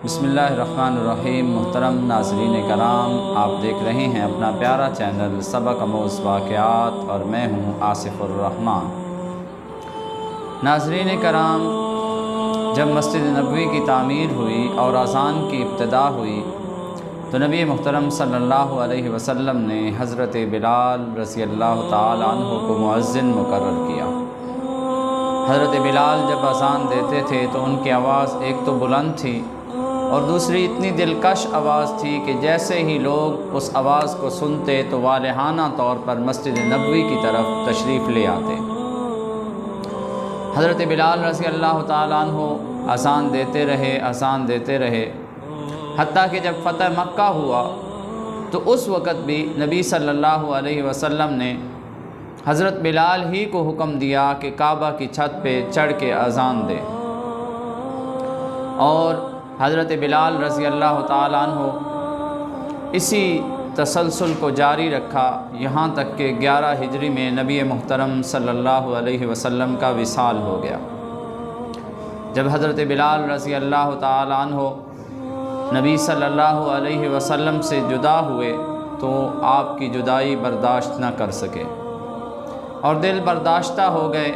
بسم اللہ الرحمن الرحیم۔ محترم ناظرین کرام، آپ دیکھ رہے ہیں اپنا پیارا چینل سبق آموز واقعات اور میں ہوں آصف الرحمن۔ ناظرین کرام، جب مسجد نبوی کی تعمیر ہوئی اور اذان کی ابتدا ہوئی تو نبی محترم صلی اللہ علیہ وسلم نے حضرت بلال رضی اللہ تعالی عنہ کو مؤذن مقرر کیا۔ حضرت بلال جب اذان دیتے تھے تو ان کی آواز ایک تو بلند تھی اور دوسری اتنی دلکش آواز تھی کہ جیسے ہی لوگ اس آواز کو سنتے تو والہانہ طور پر مسجد نبوی کی طرف تشریف لے آتے۔ حضرت بلال رضی اللہ تعالیٰ عنہ اذان دیتے رہے حتیٰ کہ جب فتح مکہ ہوا تو اس وقت بھی نبی صلی اللہ علیہ وسلم نے حضرت بلال ہی کو حکم دیا کہ کعبہ کی چھت پہ چڑھ کے اذان دے، اور حضرت بلال رضی اللہ تعالیٰ عنہ اسی تسلسل کو جاری رکھا یہاں تک کہ 11 ہجری میں نبی محترم صلی اللہ علیہ وسلم کا وصال ہو گیا۔ جب حضرت بلال رضی اللہ تعالیٰ عنہ نبی صلی اللہ علیہ وسلم سے جدا ہوئے تو آپ کی جدائی برداشت نہ کر سکے اور دل برداشتہ ہو گئے،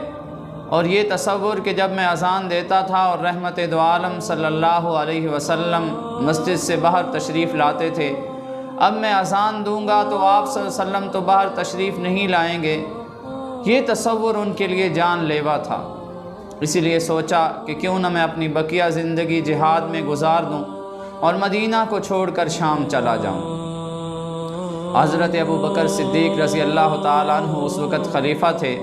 اور یہ تصور کہ جب میں اذان دیتا تھا اور رحمت دو عالم صلی اللہ علیہ وسلم مسجد سے باہر تشریف لاتے تھے، اب میں اذان دوں گا تو آپ صلی اللہ علیہ وسلم تو باہر تشریف نہیں لائیں گے، یہ تصور ان کے لیے جان لیوا تھا۔ اسی لیے سوچا کہ کیوں نہ میں اپنی بقیہ زندگی جہاد میں گزار دوں اور مدینہ کو چھوڑ کر شام چلا جاؤں۔ حضرت ابو بکر صدیق رضی اللہ تعالیٰ عنہ اس وقت خلیفہ تھے۔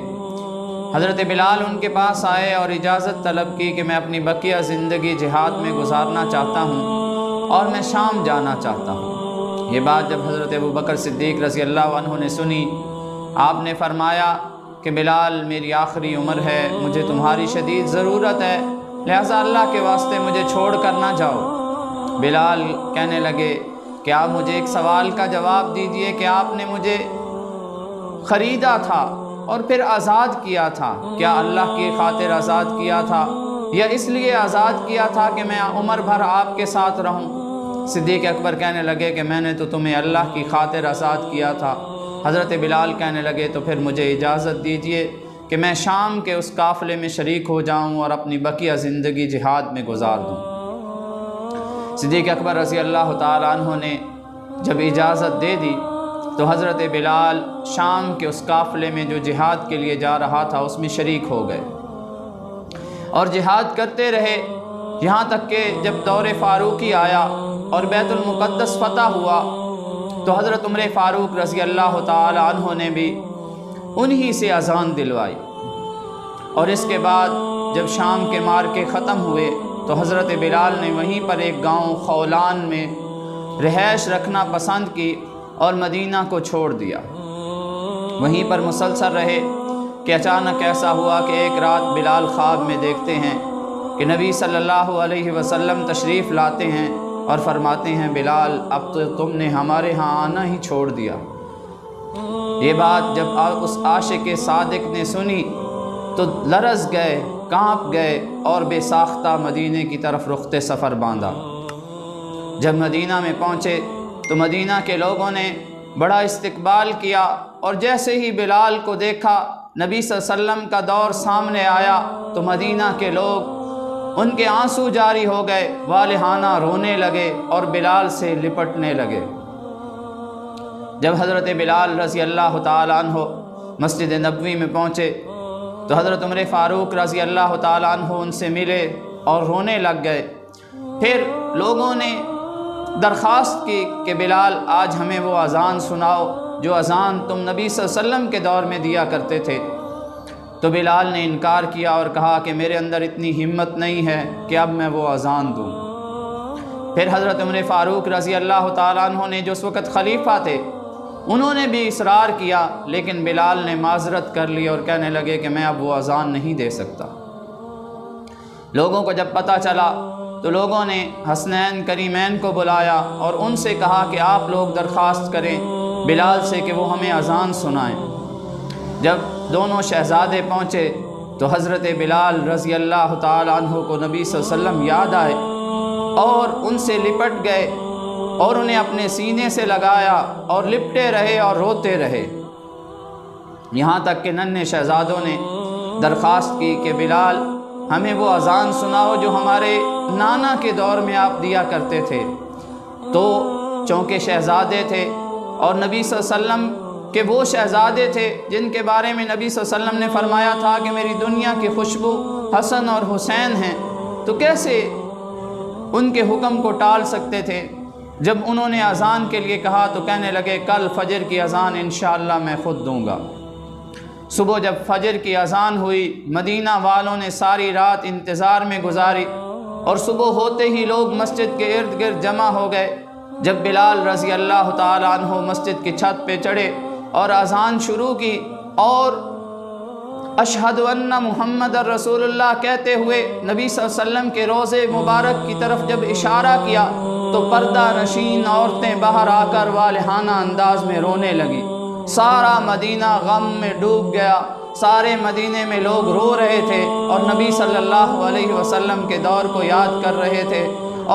حضرت بلال ان کے پاس آئے اور اجازت طلب کی کہ میں اپنی بقیہ زندگی جہاد میں گزارنا چاہتا ہوں اور میں شام جانا چاہتا ہوں۔ یہ بات جب حضرت ابو بکر صدیق رضی اللہ عنہ نے سنی، آپ نے فرمایا کہ بلال میری آخری عمر ہے، مجھے تمہاری شدید ضرورت ہے، لہذا اللہ کے واسطے مجھے چھوڑ کر نہ جاؤ۔ بلال کہنے لگے کہ آپ مجھے ایک سوال کا جواب دیجئے کہ آپ نے مجھے خریدا تھا اور پھر آزاد کیا تھا، کیا اللہ کی خاطر آزاد کیا تھا یا اس لیے آزاد کیا تھا کہ میں عمر بھر آپ کے ساتھ رہوں؟ صدیق اکبر کہنے لگے کہ میں نے تو تمہیں اللہ کی خاطر آزاد کیا تھا۔ حضرت بلال کہنے لگے تو پھر مجھے اجازت دیجئے کہ میں شام کے اس قافلے میں شریک ہو جاؤں اور اپنی بقیہ زندگی جہاد میں گزار دوں۔ صدیق اکبر رضی اللہ تعالیٰ عنہ نے جب اجازت دے دی تو حضرت بلال شام کے اس قافلے میں جو جہاد کے لیے جا رہا تھا اس میں شریک ہو گئے اور جہاد کرتے رہے، یہاں تک کہ جب دور فاروقی آیا اور بیت المقدس فتح ہوا تو حضرت عمر فاروق رضی اللہ تعالی عنہ نے بھی انہی سے اذان دلوائی، اور اس کے بعد جب شام کے مارکے ختم ہوئے تو حضرت بلال نے وہیں پر ایک گاؤں خولان میں رہائش رکھنا پسند کی اور مدینہ کو چھوڑ دیا۔ وہیں پر مسلسل رہے کہ اچانک ایسا ہوا کہ ایک رات بلال خواب میں دیکھتے ہیں کہ نبی صلی اللہ علیہ وسلم تشریف لاتے ہیں اور فرماتے ہیں بلال اب تو تم نے ہمارے ہاں آنا ہی چھوڑ دیا۔ یہ بات جب اس عاشق صادق نے سنی تو لرز گئے، کانپ گئے اور بے ساختہ مدینے کی طرف رخت سفر باندھا۔ جب مدینہ میں پہنچے تو مدینہ کے لوگوں نے بڑا استقبال کیا، اور جیسے ہی بلال کو دیکھا نبی صلی اللہ علیہ وسلم کا دور سامنے آیا تو مدینہ کے لوگ ان کے آنسو جاری ہو گئے، والہانہ رونے لگے اور بلال سے لپٹنے لگے۔ جب حضرت بلال رضی اللہ تعالیٰ عنہ مسجد نبوی میں پہنچے تو حضرت عمر فاروق رضی اللہ تعالیٰ عنہ ان سے ملے اور رونے لگ گئے۔ پھر لوگوں نے درخواست کی کہ بلال آج ہمیں وہ اذان سناؤ جو اذان تم نبی صلی اللہ علیہ وسلم کے دور میں دیا کرتے تھے۔ تو بلال نے انکار کیا اور کہا کہ میرے اندر اتنی ہمت نہیں ہے کہ اب میں وہ اذان دوں۔ پھر حضرت عمر فاروق رضی اللہ تعالیٰ عنہ نے جو اس وقت خلیفہ تھے انہوں نے بھی اصرار کیا، لیکن بلال نے معذرت کر لی اور کہنے لگے کہ میں اب وہ اذان نہیں دے سکتا۔ لوگوں کو جب پتہ چلا تو لوگوں نے حسنین کریمین کو بلایا اور ان سے کہا کہ آپ لوگ درخواست کریں بلال سے کہ وہ ہمیں اذان سنائیں۔ جب دونوں شہزادے پہنچے تو حضرت بلال رضی اللہ تعالی عنہ کو نبی صلی اللہ علیہ وسلم یاد آئے اور ان سے لپٹ گئے اور انہیں اپنے سینے سے لگایا اور لپٹے رہے اور روتے رہے، یہاں تک کہ ننھے شہزادوں نے درخواست کی کہ بلال ہمیں وہ اذان سناؤ جو ہمارے نانا کے دور میں آپ دیا کرتے تھے۔ تو چونکہ شہزادے تھے اور نبی صلی اللہ علیہ وسلم کہ وہ شہزادے تھے جن کے بارے میں نبی صلی اللہ علیہ وسلم نے فرمایا تھا کہ میری دنیا کی خوشبو حسن اور حسین ہیں، تو کیسے ان کے حکم کو ٹال سکتے تھے؟ جب انہوں نے اذان کے لیے کہا تو کہنے لگے کل فجر کی اذان انشاءاللہ میں خود دوں گا۔ صبح جب فجر کی اذان ہوئی، مدینہ والوں نے ساری رات انتظار میں گزاری اور صبح ہوتے ہی لوگ مسجد کے ارد گرد جمع ہو گئے۔ جب بلال رضی اللہ تعالیٰ عنہ مسجد کی چھت پہ چڑھے اور اذان شروع کی اور اشہد ان محمد رسول اللہ کہتے ہوئے نبی صلی اللہ علیہ وسلم کے روضے مبارک کی طرف جب اشارہ کیا تو پردہ نشین عورتیں باہر آ کر والہانہ انداز میں رونے لگی۔ سارا مدینہ غم میں ڈوب گیا، سارے مدینے میں لوگ رو رہے تھے اور نبی صلی اللہ علیہ وسلم کے دور کو یاد کر رہے تھے،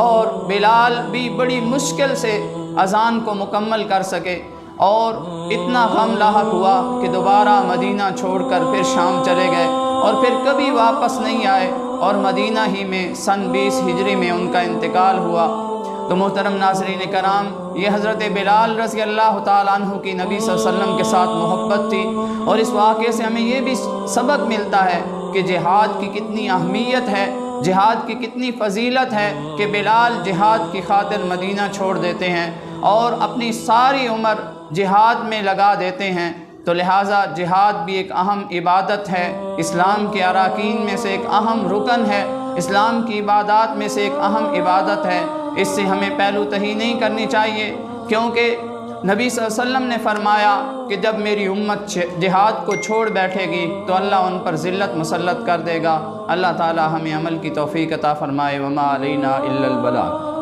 اور بلال بھی بڑی مشکل سے اذان کو مکمل کر سکے، اور اتنا غم لاحق ہوا کہ دوبارہ مدینہ چھوڑ کر پھر شام چلے گئے اور پھر کبھی واپس نہیں آئے، اور مدینہ ہی میں سن 20 ہجری میں ان کا انتقال ہوا۔ تو محترم ناظرین کرام، یہ حضرت بلال رضی اللہ تعالیٰ عنہ کی نبی صلی اللہ علیہ وسلم کے ساتھ محبت تھی، اور اس واقعے سے ہمیں یہ بھی سبق ملتا ہے کہ جہاد کی کتنی اہمیت ہے، جہاد کی کتنی فضیلت ہے کہ بلال جہاد کی خاطر مدینہ چھوڑ دیتے ہیں اور اپنی ساری عمر جہاد میں لگا دیتے ہیں۔ تو لہٰذا جہاد بھی ایک اہم عبادت ہے، اسلام کے اراکین میں سے ایک اہم رکن ہے، اسلام کی عبادات میں سے ایک اہم عبادت ہے۔ اس سے ہمیں پہلو تہی نہیں کرنی چاہیے، کیونکہ نبی صلی اللہ علیہ وسلم نے فرمایا کہ جب میری امت جہاد کو چھوڑ بیٹھے گی تو اللہ ان پر ذلت مسلط کر دے گا۔ اللہ تعالی ہمیں عمل کی توفیق عطا فرمائے۔ وما علینا الا البلاغ۔